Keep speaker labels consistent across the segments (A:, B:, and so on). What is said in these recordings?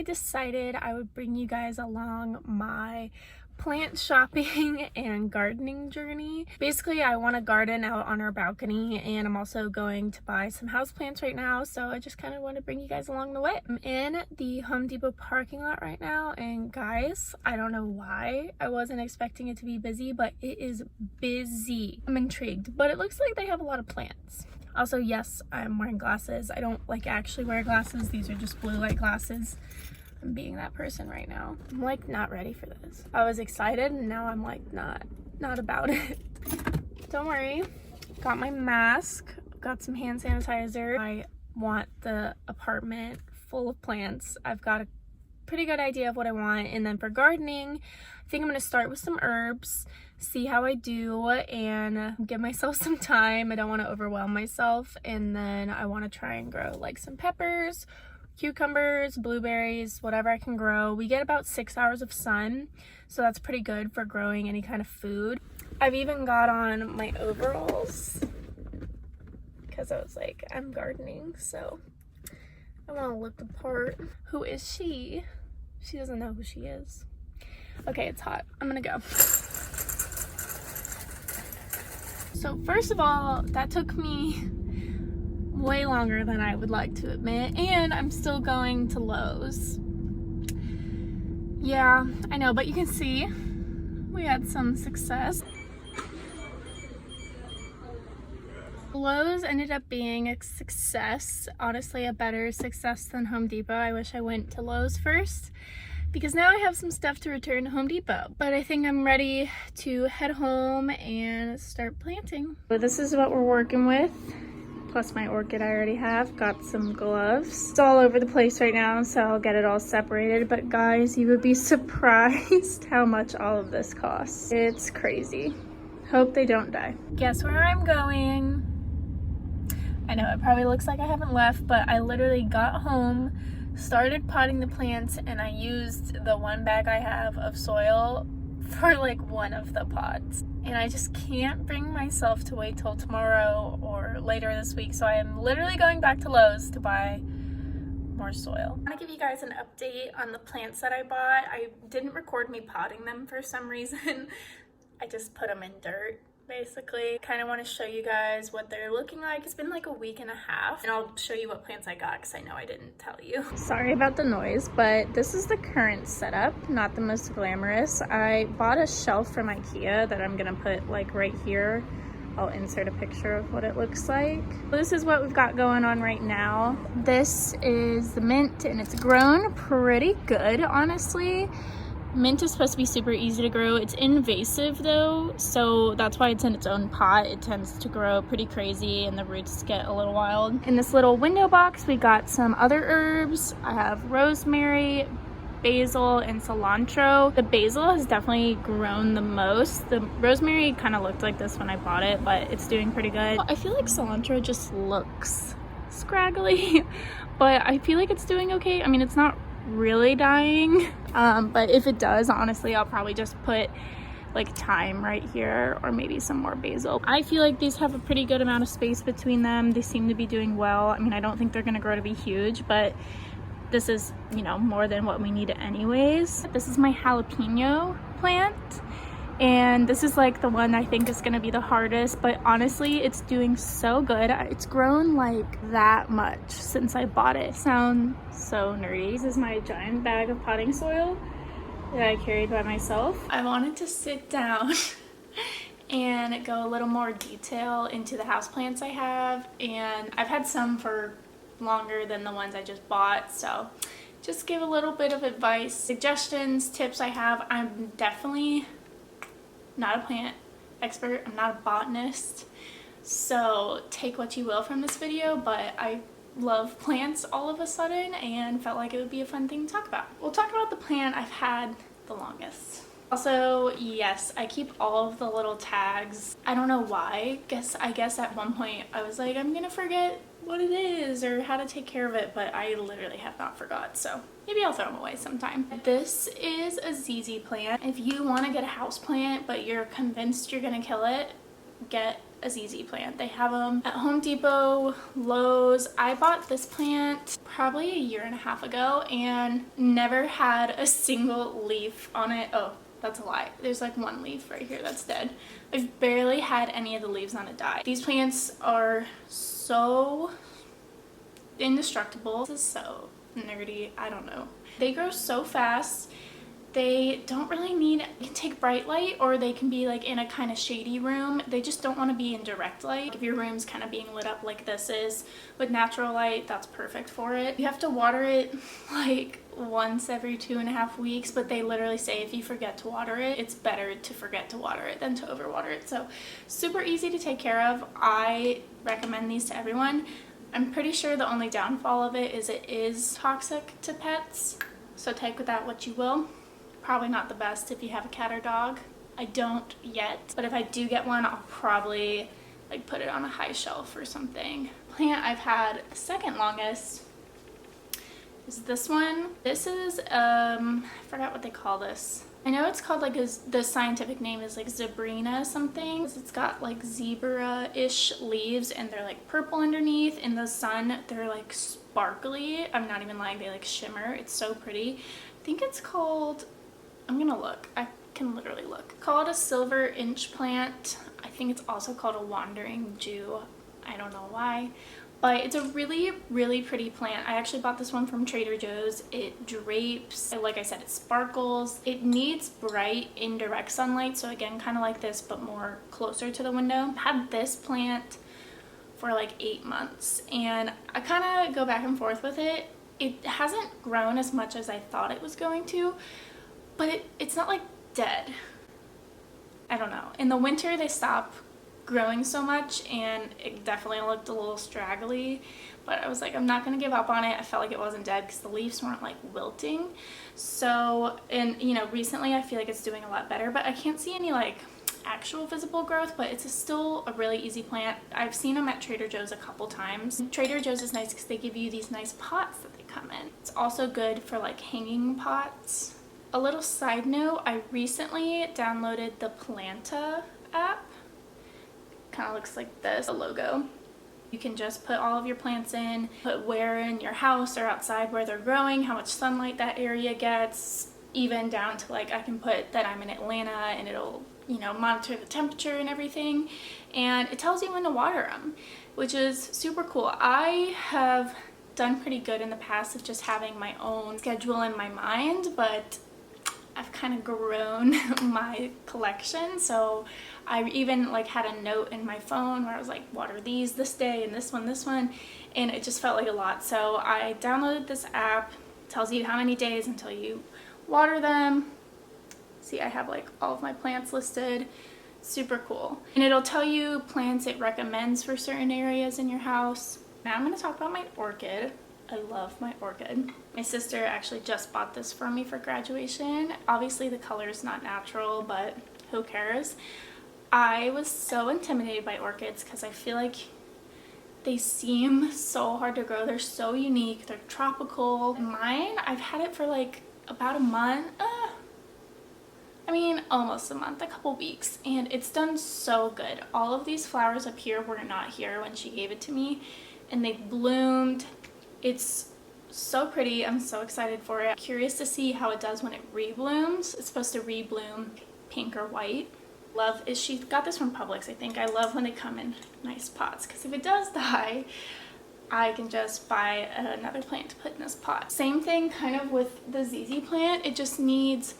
A: decided I would bring you guys along my plant shopping and gardening journey. Basically, I want to garden out on our balcony, and I'm also going to buy some houseplants right now, so I just kind of want to bring you guys along the way. I'm in the Home Depot parking lot right now, and guys, I don't know why I wasn't expecting it to be busy, but it is busy. I'm intrigued, but it looks like they have a lot of plants. Also, yes, I'm wearing glasses. I don't like actually wear glasses. These are just blue light glasses. I'm being that person right now. I'm like not ready for this. I was excited and now I'm like not about it. Don't worry. Got my mask. Got some hand sanitizer. I want the apartment full of plants. I've got a pretty good idea of what I want. And then for gardening, I think I'm going to start with some herbs, see how I do, and give myself some time. I don't want to overwhelm myself. And then I want to try and grow like some peppers, cucumbers, blueberries, whatever I can grow. We get about 6 hours of sun, so that's pretty good for growing any kind of food. I've even got on my overalls because I was like, I'm gardening, so I want to look the part. Who is she? She doesn't know who she is. Okay, it's hot. I'm gonna go. So first of all, that took me way longer than I would like to admit, and I'm still going to Lowe's. Yeah, I know, but you can see we had some success. Lowe's ended up being a success, honestly a better success than Home Depot. I wish I went to Lowe's first, because now I have some stuff to return to Home Depot. But I think I'm ready to head home and start planting. So this is what we're working with. Plus my orchid I already have. Got some gloves. It's all over the place right now, so I'll get it all separated. But guys, you would be surprised how much all of this costs. It's crazy. Hope they don't die. Guess where I'm going? I know it probably looks like I haven't left, but I literally got home, started potting the plants, and I used the one bag I have of soil for like one of the pots. And I just can't bring myself to wait till tomorrow or later this week, so I am literally going back to Lowe's to buy more soil. I want to give you guys an update on the plants that I bought. I didn't record me potting them for some reason. I just put them in dirt, basically. Kind of want to show you guys what they're looking like. It's been like a week and a half, and I'll show you what plants I got because I know I didn't tell you. Sorry about the noise, but this is the current setup, not the most glamorous. I bought a shelf from IKEA that I'm gonna put like right here. I'll insert a picture of what it looks like. This is what we've got going on right now. This is the mint, and it's grown pretty good, honestly. Mint is supposed to be super easy to grow. It's invasive though, so that's why it's in its own pot. It tends to grow pretty crazy and the roots get a little wild. In this little window box, we got some other herbs. I have rosemary, basil, and cilantro. The basil has definitely grown the most. The rosemary kind of looked like this when I bought it, but it's doing pretty good. I feel like cilantro just looks scraggly, but I feel like it's doing okay. I mean, it's not really dying, but if it does, honestly, I'll probably just put like thyme right here or maybe some more basil. I feel like these have a pretty good amount of space between them. They seem to be doing well. I mean, I don't think they're gonna grow to be huge, but this is, you know, more than what we need anyways. This is my jalapeno plant, and this is like the one I think is gonna be the hardest, but honestly it's doing so good. It's grown like that much since I bought it. Sound so nerdy. This is my giant bag of potting soil that I carried by myself. I wanted to sit down and go a little more detail into the houseplants I have, and I've had some for longer than the ones I just bought, so just give a little bit of advice, suggestions, tips I have. I'm definitely not a plant expert, I'm not a botanist, so take what you will from this video, but I love plants all of a sudden and felt like it would be a fun thing to talk about. We'll talk about the plant I've had the longest. Also, yes, I keep all of the little tags. I don't know why. I guess at one point I was like, I'm gonna forget what it is or how to take care of it, but I literally have not forgot, so maybe I'll throw them away sometime. This is a ZZ plant. If you want to get a house plant but you're convinced you're gonna kill it, get a ZZ plant. They have them at Home Depot, Lowe's. I bought this plant probably a year and a half ago and never had a single leaf on it. Oh, that's a lie. There's like one leaf right here that's dead. I've barely had any of the leaves on it die. These plants are so indestructible. This is so nerdy. I don't know. They grow so fast. They don't really need, you can take bright light or they can be like in a kind of shady room. They just don't want to be in direct light. If your room's kind of being lit up like this is with natural light, that's perfect for it. You have to water it like once every 2.5 weeks, but they literally say if you forget to water it, it's better to forget to water it than to overwater it. So super easy to take care of. I recommend these to everyone. I'm pretty sure the only downfall of it is toxic to pets. So take with that what you will. Probably not the best if you have a cat or dog. I don't yet, but if I do get one, I'll probably like put it on a high shelf or something. Plant I've had the second longest is this one. This is I forgot what they call this. I know it's called like the scientific name is like Zebrina something. It's got like zebra-ish leaves and they're like purple underneath. In the sun, they're like sparkly. I'm not even lying, they like shimmer. It's so pretty. I think it's called, I'm gonna look. I can literally look. Called a silver inch plant. I think it's also called a wandering Jew. I don't know why, but it's a really, really pretty plant. I actually bought this one from Trader Joe's. It drapes, like I said, it sparkles. It needs bright indirect sunlight, so again, kind of like this, but more closer to the window. I had this plant for like 8 months, and I kind of go back and forth with it. It hasn't grown as much as I thought it was going to, but it's not like dead. I don't know. In the winter, they stop growing so much and it definitely looked a little straggly, but I was like, I'm not gonna give up on it. I felt like it wasn't dead because the leaves weren't like wilting. So, and you know, recently I feel like it's doing a lot better, but I can't see any like actual visible growth, but it's still a really easy plant. I've seen them at Trader Joe's a couple times. Trader Joe's is nice because they give you these nice pots that they come in. It's also good for like hanging pots. A little side note, I recently downloaded the Planta app. Kind of looks like this, a logo. You can just put all of your plants in, put where in your house or outside where they're growing, how much sunlight that area gets, even down to like I can put that I'm in Atlanta and it'll, you know, monitor the temperature and everything, and it tells you when to water them, which is super cool. I have done pretty good in the past of just having my own schedule in my mind, but I've kind of grown my collection, so I even like had a note in my phone where I was like, water these this day and this one, and it just felt like a lot. So I downloaded this app. It tells you how many days until you water them. See, I have like all of my plants listed. Super cool. And it'll tell you plants it recommends for certain areas in your house. Now I'm going to talk about my orchid. I love my orchid. My sister actually just bought this for me for graduation. Obviously the color is not natural, but who cares? I was so intimidated by orchids because I feel like they seem so hard to grow. They're so unique. They're tropical. Mine, I've had it for like about a month. I mean, almost a month, a couple weeks, and it's done so good. All of these flowers up here were not here when she gave it to me, and they bloomed. It's so pretty. I'm so excited for it. Curious to see how it does when it reblooms. It's supposed to rebloom pink or white. Love is she got this from Publix, I think. I love when they come in nice pots because if it does die, I can just buy another plant to put in this pot. Same thing kind of with the ZZ plant. It just needs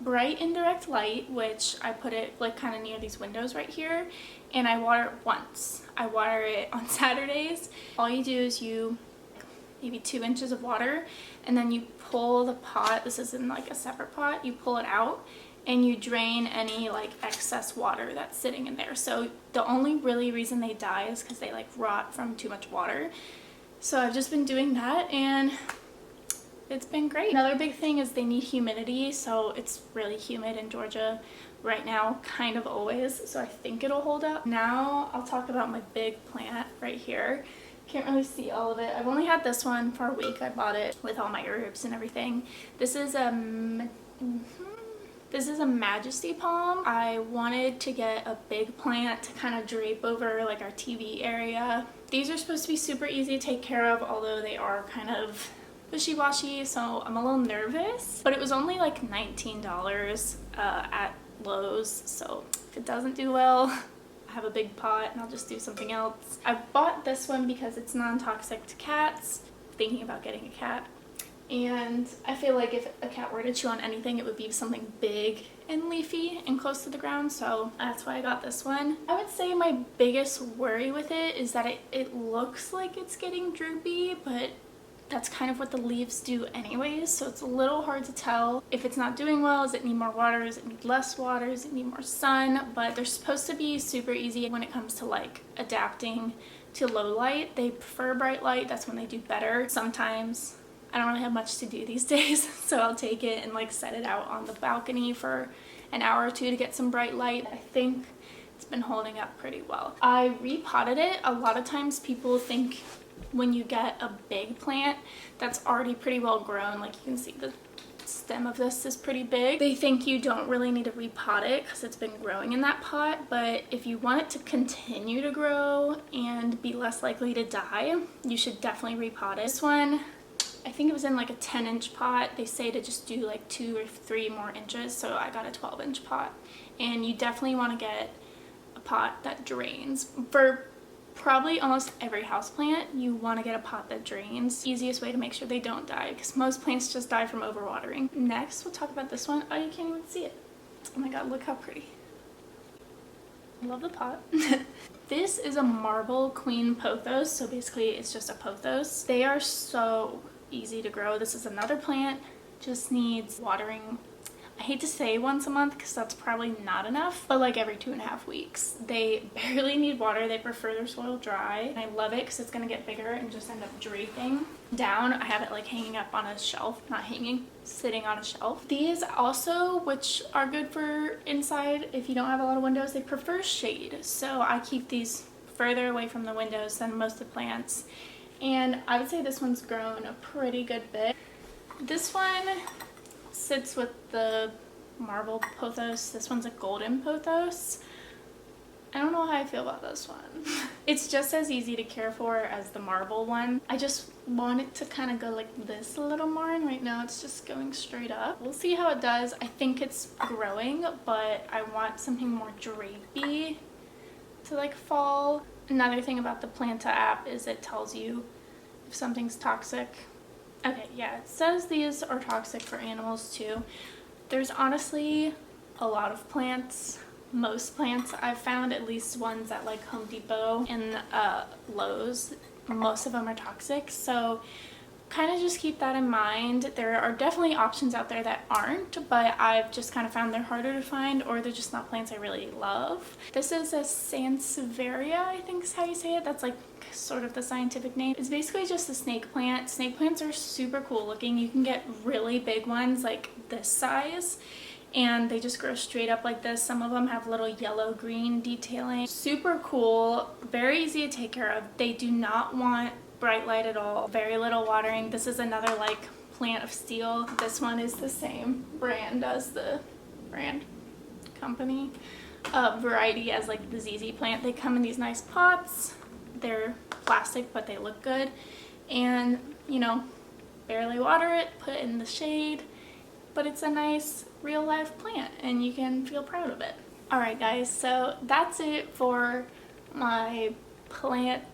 A: bright indirect light, which I put it like kind of near these windows right here, and I water it once. I water it on Saturdays. All you do is you maybe 2 inches of water, and then you pull the pot. This is in like a separate pot. You pull it out and you drain any like excess water that's sitting in there. So the only really reason they die is because they like rot from too much water. So I've just been doing that and it's been great. Another big thing is they need humidity, so it's really humid in Georgia right now, kind of always, so I think it'll hold up. Now I'll talk about my big plant right here. Can't really see all of it. I've only had this one for a week. I bought it with all my herbs and everything. This is This is a Majesty palm. I wanted to get a big plant to kind of drape over like our TV area. These are supposed to be super easy to take care of, although they are kind of wishy-washy, so I'm a little nervous. But it was only like $19 at Lowe's, so if it doesn't do well, I have a big pot and I'll just do something else. I bought this one because it's non-toxic to cats. Thinking about getting a cat. And I feel like if a cat were to chew on anything, it would be something big and leafy and close to the ground, so that's why I got this one. I would say my biggest worry with it is that it looks like it's getting droopy, but that's kind of what the leaves do anyways, so it's a little hard to tell if it's not doing well. Does it need more water? Does it need less water? Does it need more sun? But they're supposed to be super easy when it comes to like adapting to low light. They prefer bright light. That's when they do better. Sometimes I don't really have much to do these days, so I'll take it and like set it out on the balcony for an hour or two to get some bright light. I think it's been holding up pretty well. I repotted it. A lot of times people think when you get a big plant that's already pretty well grown, like you can see the stem of this is pretty big, they think you don't really need to repot it because it's been growing in that pot. But if you want it to continue to grow and be less likely to die, you should definitely repot it. This one, I think it was in like a 10-inch pot. They say to just do like 2 or 3 more inches, so I got a 12-inch pot. And you definitely want to get a pot that drains. For probably almost every houseplant, you want to get a pot that drains. Easiest way to make sure they don't die, because most plants just die from overwatering. Next, we'll talk about this one. Oh, you can't even see it. Oh my god, look how pretty. I love the pot. This is a marble queen pothos, so basically it's just a pothos. They are so easy to grow. This is another plant, just needs watering. I hate to say once a month because that's probably not enough, but like every 2.5 weeks. They barely need water. They prefer their soil dry. And I love it because it's going to get bigger and just end up draping down. I have it like hanging up on a shelf, not hanging, sitting on a shelf. These also, which are good for inside if you don't have a lot of windows, they prefer shade. So I keep these further away from the windows than most of the plants. And I would say this one's grown a pretty good bit. This one sits with the marble pothos. This one's a golden pothos. I don't know how I feel about this one. It's just as easy to care for as the marble one. I just want it to kind of go like this a little more, and right now it's just going straight up. We'll see how it does. I think it's growing, but I want something more drapey to like fall. Another thing about the Planta app is it tells you if something's toxic. Okay, yeah, it says these are toxic for animals too. There's honestly a lot of plants. Most plants I've found, at least ones at like Home Depot and Lowe's, most of them are toxic. So kind of just keep that in mind. There are definitely options out there that aren't, but I've just kind of found they're harder to find, or they're just not plants I really love. This is a Sansevieria, I think is how you say it. That's like sort of the scientific name. It's basically just a snake plant. Snake plants are super cool looking. You can get really big ones like this size, and they just grow straight up like this. Some of them have little yellow green detailing. Super cool, very easy to take care of. They do not want bright light at all, very little watering. This is another like plant of steel. This one is the same brand as the brand company variety as like the ZZ plant. They come in these nice pots. They're plastic, but they look good, and you know, barely water it, put it in the shade, but it's a nice real life plant and you can feel proud of it. Alright guys, so that's it for my plant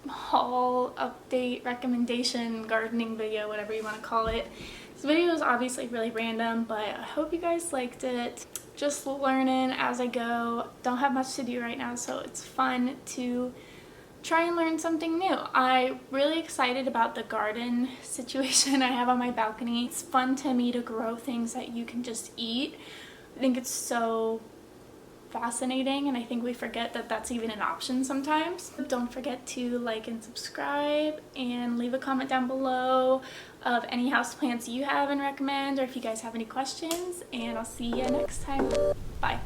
A: haul, update, recommendation, gardening video, whatever you want to call it. This video is obviously really random, but I hope you guys liked it. Just learning as I go. Don't have much to do right now, so it's fun to try and learn something new. I'm really excited about the garden situation I have on my balcony. It's fun to me to grow things that you can just eat. I think it's so fascinating, and I think we forget that that's even an option sometimes. Don't forget to like and subscribe, and leave a comment down below of any houseplants you have and recommend, or if you guys have any questions, and I'll see you next time. Bye.